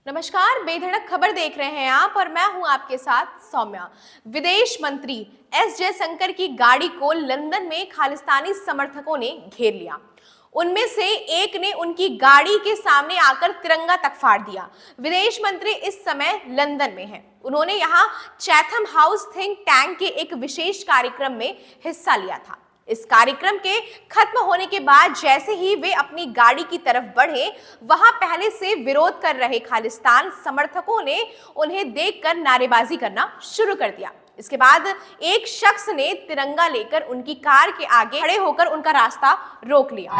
नमस्कार, बेधड़क खबर देख रहे हैं आप और मैं हूं आपके साथ सौम्या। विदेश मंत्री एस जयशंकर की गाड़ी को लंदन में खालिस्तानी समर्थकों ने घेर लिया। उनमें से एक ने उनकी गाड़ी के सामने आकर तिरंगा तक फाड़ दिया। विदेश मंत्री इस समय लंदन में हैं। उन्होंने यहां चैथम हाउस थिंक टैंक के एक विशेष कार्यक्रम में हिस्सा लिया था। इस कार्यक्रम के खत्म होने के बाद जैसे ही वे अपनी गाड़ी की तरफ बढ़े, वहां पहले से विरोध कर रहे खालिस्तान समर्थकों ने उन्हें देखकर नारेबाजी करना शुरू कर दिया। इसके बाद एक शख्स ने तिरंगा लेकर उनकी कार के आगे खड़े होकर उनका रास्ता रोक लिया।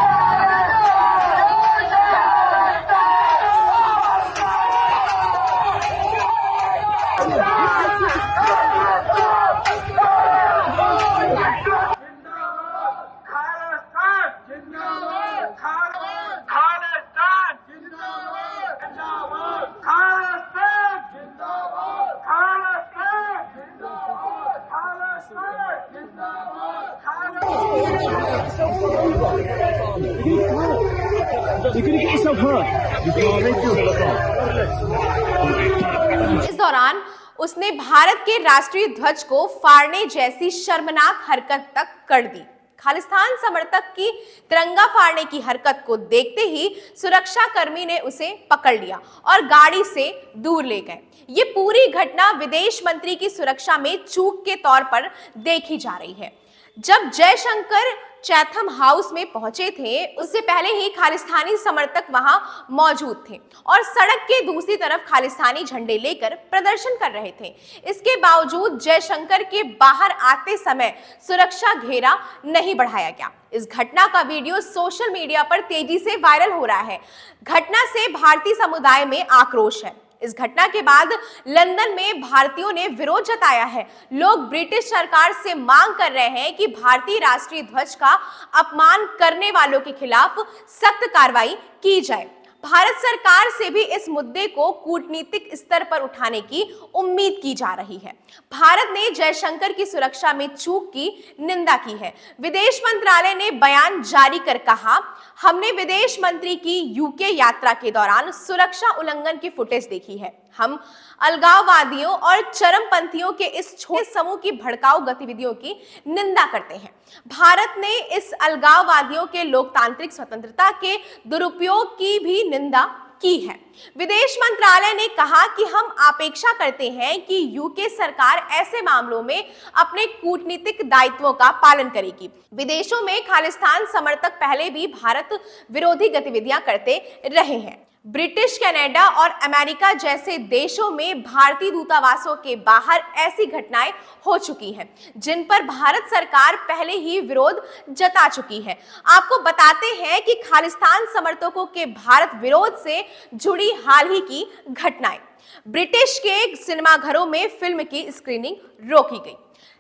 इस दौरान उसने भारत के राष्ट्रीय ध्वज को फाड़ने जैसी शर्मनाक हरकत तक कर दी। खालिस्तान समर्थक की तिरंगा फाड़ने की हरकत को देखते ही सुरक्षा कर्मी ने उसे पकड़ लिया और गाड़ी से दूर ले गए। ये पूरी घटना विदेश मंत्री की सुरक्षा में चूक के तौर पर देखी जा रही है। जब जयशंकर चैथम हाउस में पहुंचे थे, उससे पहले ही खालिस्तानी समर्थक वहां मौजूद थे और सड़क के दूसरी तरफ खालिस्तानी झंडे लेकर प्रदर्शन कर रहे थे। इसके बावजूद जयशंकर के बाहर आते समय सुरक्षा घेरा नहीं बढ़ाया गया। इस घटना का वीडियो सोशल मीडिया पर तेजी से वायरल हो रहा है। घटना से भारतीय समुदाय में आक्रोश है। इस घटना के बाद लंदन में भारतीयों ने विरोध जताया है। लोग ब्रिटिश सरकार से मांग कर रहे हैं कि भारतीय राष्ट्रीय ध्वज का अपमान करने वालों के खिलाफ सख्त कार्रवाई की जाए। भारत सरकार से भी इस मुद्दे को कूटनीतिक स्तर पर उठाने की उम्मीद की जा रही है। भारत ने जयशंकर की सुरक्षा में चूक की निंदा की है। विदेश मंत्रालय ने बयान जारी कर कहा, हमने विदेश मंत्री की यूके यात्रा के दौरान सुरक्षा उल्लंघन की फुटेज देखी है। हम अलगाववादियों और चरमपंथियों के इस छोटे समूह की भड़काऊ गतिविधियों की निंदा करते हैं। भारत ने इस अलगाववादियों के लोकतांत्रिक स्वतंत्रता के दुरुपयोग की भी निंदा की है। विदेश मंत्रालय ने कहा कि हम अपेक्षा करते हैं कि यूके सरकार ऐसे मामलों में अपने कूटनीतिक दायित्वों का पालन करेगी। विदेशों में खालिस्तान समर्थक पहले भी भारत विरोधी गतिविधियां करते रहे हैं। ब्रिटिश, कनाडा और अमेरिका जैसे देशों में भारतीय दूतावासों के बाहर ऐसी घटनाएं हो चुकी हैं, जिन पर भारत सरकार पहले ही विरोध जता चुकी है। आपको बताते हैं कि खालिस्तान समर्थकों के भारत विरोध से जुड़ी हाल ही की घटनाएं। ब्रिटिश के सिनेमाघरों में फिल्म की स्क्रीनिंग रोकी गई।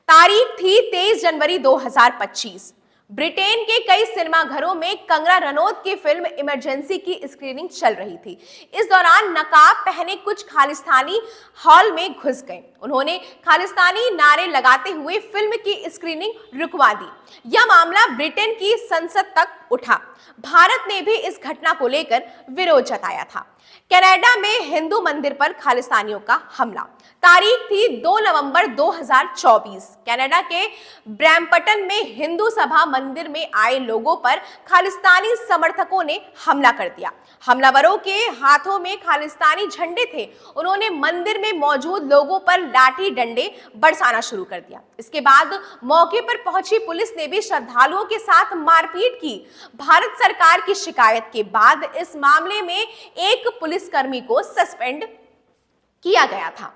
तारीख थी 23 जनवरी 2025। ब्रिटेन के कई सिनेमाघरों में कंगना रनौत की फिल्म इमरजेंसी की स्क्रीनिंग चल रही थी। इस दौरान नकाब पहने कुछ खालिस्तानी हॉल में घुस गए। उन्होंने खालिस्तानी नारे लगाते हुए फिल्म की स्क्रीनिंग रुकवा दी। यह मामला ब्रिटेन की संसद तक उठा। भारत ने भी इस घटना को लेकर विरोध जताया था। कनाडा में हिंदू मंदिर पर खालिस्तानियों का हमला। तारीख थी 2 नवंबर 2024। कनाडा के ब्रैम्पटन में हिंदू सभा मंदिर में आए लोगों पर खालिस्तानी समर्थकों ने हमला कर दिया। हमलावरों के हाथों में खालिस्तानी झंडे थे। उन्होंने मंदिर में मौजूद लोगों पर लाठी डंडे बरसाना शुरू कर दिया। इसके बाद मौके पर पहुंची पुलिस ने भी श्रद्धालुओं के साथ मारपीट की। भारत सरकार की शिकायत के बाद इस मामले में एक पुलिसकर्मी को सस्पेंड किया गया था।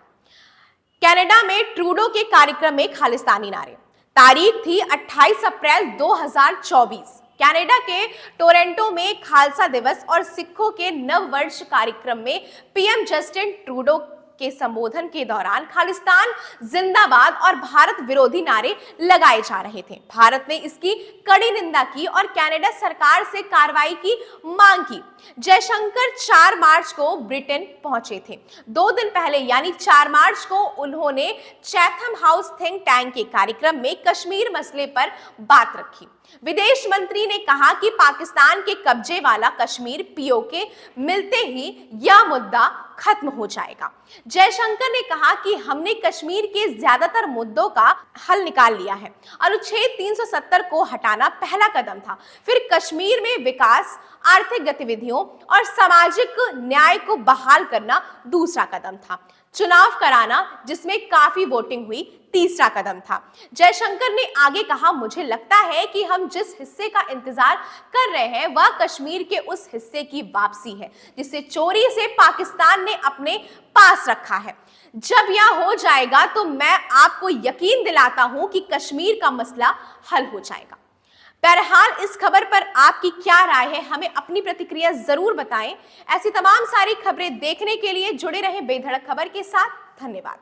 कनाडा में ट्रूडो के कार्यक्रम में खालिस्तानी नारे। तारीख थी 28 अप्रैल 2024। कनाडा के टोरंटो में खालसा दिवस और सिखों के नव वर्ष कार्यक्रम में पीएम जस्टिन ट्रूडो के संबोधन के दौरान खालिस्तान जिंदाबाद और भारत विरोधी नारे लगाए जा रहे थे। भारत ने इसकी कड़ी निंदा की और कनाडा सरकार से कार्रवाई की मांग की। जयशंकर 4 मार्च को ब्रिटेन पहुंचे थे। 2 दिन पहले यानी 4 मार्च को उन्होंने चैथम हाउस थिंक टैंक के कार्यक्रम में कश्मीर मसले पर बात रखी। विदेश मंत्री ने कहा कि पाकिस्तान के कब्जे वाला कश्मीर पीओके मिलते ही यह मुद्दा खत्म हो जाएगा। जयशंकर ने कहा कि हमने कश्मीर के ज्यादातर मुद्दों का हल निकाल लिया है। अनुच्छेद 370 को हटाना पहला कदम था, फिर कश्मीर में विकास, आर्थिक गतिविधियों और सामाजिक न्याय को बहाल करना दूसरा कदम था। चुनाव कराना, जिसमें काफी वोटिंग हुई, तीसरा कदम था। जयशंकर ने आगे कहा, मुझे लगता है कि हम जिस हिस्से का इंतजार कर रहे हैं वह कश्मीर के उस हिस्से की वापसी है जिसे चोरी से पाकिस्तान ने अपने पास रखा है। जब यह हो जाएगा तो मैं आपको यकीन दिलाता हूं कि कश्मीर का मसला हल हो जाएगा। बहरहाल इस खबर पर आपकी क्या राय है, हमें अपनी प्रतिक्रिया जरूर बताएं। ऐसी तमाम सारी खबरें देखने के लिए जुड़े रहें बेधड़क खबर के साथ। धन्यवाद।